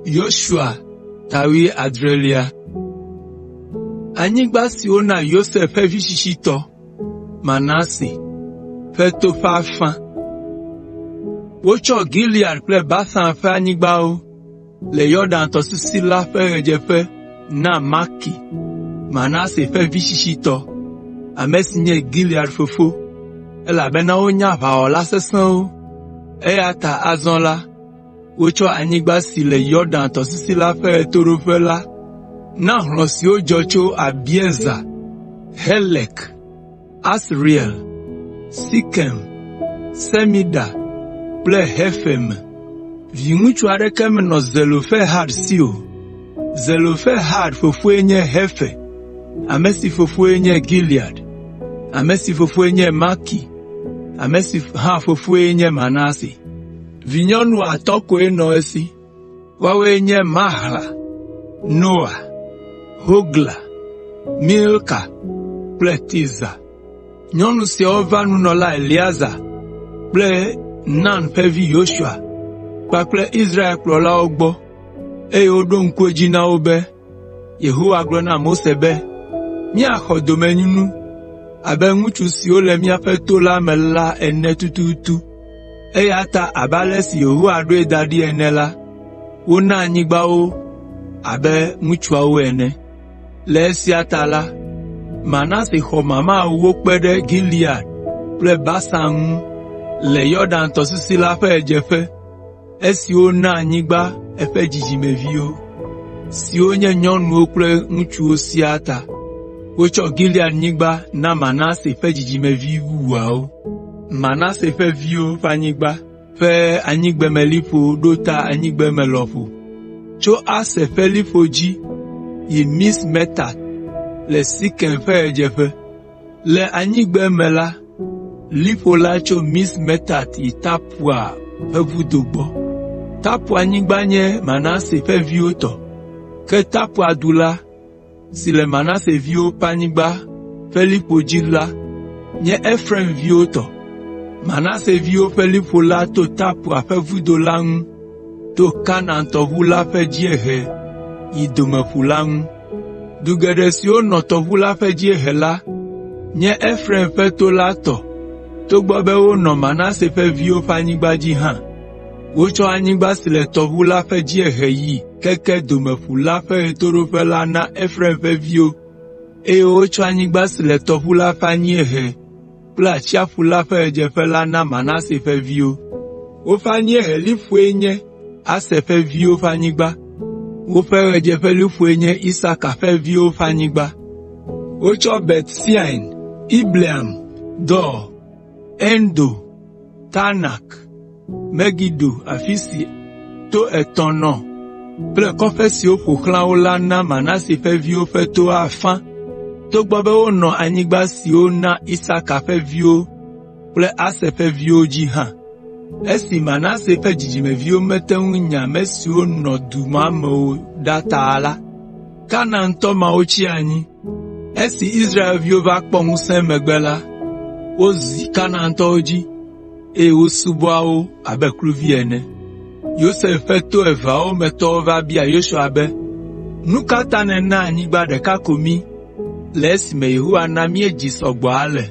Yoshua tawi adrelia. Anyigba siwo na Yosef ƒe vi tsitsitɔ Manase ƒe toƒe afã. Wotsɔ Gilead kple Basan ƒe anyigbawo le Yɔdan tɔsisi la ƒe ɣedzeƒe na Maki, Manase ƒe vi tsitsitɔ, ame si nye Gilead fofo, elabena wonya aʋawɔla sesẽwo, eya ta azɔ la, wotsɔ anyigba si le Yɔdan tɔsisi la ƒe ɣetoɖoƒe la na hlɔ̃ siwo dzɔ tso Abiezer, Helek, Asriel, Sikem, Semida kple Hefer. Viŋutsu aɖeke menɔ Zelofehad si o. Zelofehad fofoe nye Hefer, ame si fofoe nye Gilead, ame si fofoe nye Maki, ame si hã fofoe nye Manase. Vinyɔnu atɔ̃ koe nɔ esi, woawoe nye Mahla, Noa, Hogla, Milka kple Tiza. Nyɔnu siawo va nunɔla Eleazar kple Nun ƒe vi Yosua kpakple Israel kplɔlawo gbɔ, eye woɖo ŋku edzi na wo be, Yehowa gblɔ na Mose be, míaxɔ domenyinu abe ŋutsu siwo le míaƒe to la me la ene tututu, eya ta abe ale si Yehowa ɖoe da ɖi ene la, wona anyigbawo abe ŋutsuawo ene. Le esia ta la, Manase xɔ mamawo kpe ɖe Gilead kple Basan ŋu le Yɔdan tɔsisi la ƒe ɣedzeƒe, esiwo na anyigba eƒe dzidzimeviwo, siwo nye nyɔnuwo kple ŋutsuwo siaa ta. Wotsɔ Gilead nyigba na Manase ƒe dzidzimevi bubuawo. Manase ƒe viwo ƒe anyigba ƒe anyigbemeliƒo ɖo ta anyigbeme lɔƒo, tso Ase ƒe liƒo dzi yi Mismetat le Sikem ƒe ɣedzeƒe. Le anyigbeme la, liƒo la tso Mismetat yi Tapua ƒe vudo gbɔ. Tapua anyigba nye Manase ƒe viwo tɔ, ke Tapua du la, si le Manase viwo ƒe anyigba ƒe liƒo dzi la, nye Efraim viwo tɔ. Manase viwo ƒe liƒo la to Tapua ƒe vudo la ŋu, to Kanaan tɔʋu la ƒe dziehe yi Domeƒu la ŋu. Du geɖe siwo nɔ tɔʋu la ƒe dziehe la, nye Efraim ƒe to la tɔ, togbɔ be wonɔ Manase ƒe viwo ƒe anyigba dzi hã. Wotsɔ anyigba si le tɔʋu la ƒe dziehe yi keke Domeƒu la ƒe ɣetoɖoƒe la na Efraim ƒe viwo, eye wotsɔ anyigba si le tɔʋu la ƒe anyiehe kple atsiaƒu la ƒe ɣedzeƒe la na Manase ƒe viwo. Woƒe anyieheliƒoe nye Ase ƒe viwo ƒe anyigba, woƒe ɣedzeƒeliƒoe nye Isaka ƒe viwo ƒe anyigba. Wotsɔ Bet Sean, Ibleam, Dor, Endo, Tanak, Megido afi si to etɔ̃ nɔ kple kɔƒe siwo ƒo xlã wo la na Manase ƒe viwo ƒe to afã, togbɔ be wonɔ anyigba siwo na Isaka ƒe viwo kple Ase ƒe viwo dzi hã. Esi Manase ƒe dzidzimeviwo mete ŋu nya ame siwo nɔ du ma me o ɖa ta la, Kanaantɔ mawo tsi anyi. Esi Israelviwo va kpɔ ŋusẽ megbe la, wozi Kanaantɔwo dzi, eye wosubɔa wo abe kluvi ene. Yosef ƒe to eveawo me tɔwo va bia Yosua be, nu ka ta nèna anyigba ɖeka ko mí le esime Yehowa na míedzi sɔgbɔ ale?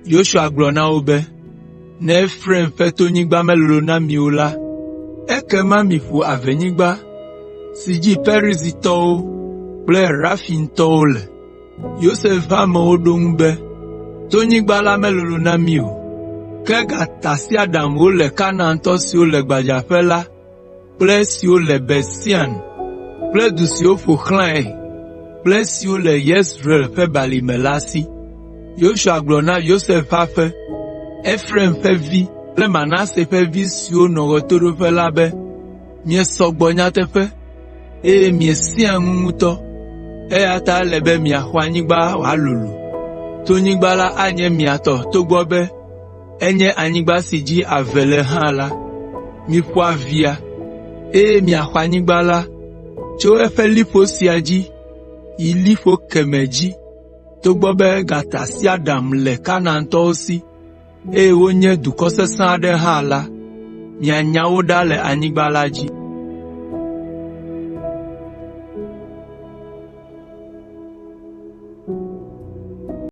Yosua gblɔ na wo be, ne Efraim ƒe tonyigba melolo na mi o la, ekema miƒo avenyigba si dzi Perizitɔwo kple Rafintɔwo le. Yosef ƒe amewo ɖo ŋu be, tonyigba la melolo na mi o, ke gatasiaɖamwo le Kanaantɔ siwo le gbadzaƒe la kple siwo le Bet-Sean kple du siwo ƒo xlãe kple siwo le Yezreel ƒe balime la si. Yosua gblɔ na Yosef ƒe aƒe, Efraim ƒe vi kple Manase ƒe vi siwo nɔ ɣetoɖoƒe la be, miesɔ gbɔ nyateƒe, eye miesẽa ŋu ŋutɔ, eya ta ele be miaxɔ anyigba wòalolo. Tonyigba la anye miatɔ togbɔ be enye anyigba si dzi ave le hã la, miƒo avia, eye miaxɔ anyigba la tso eƒe liƒo sia dzi yi liƒo kemɛ dzi, togbɔ be gatasiaɖam le Kanaantɔwo si, eye wonye dukɔ sesẽ aɖe hã la, mianya wo ɖa le anyigba la dzi.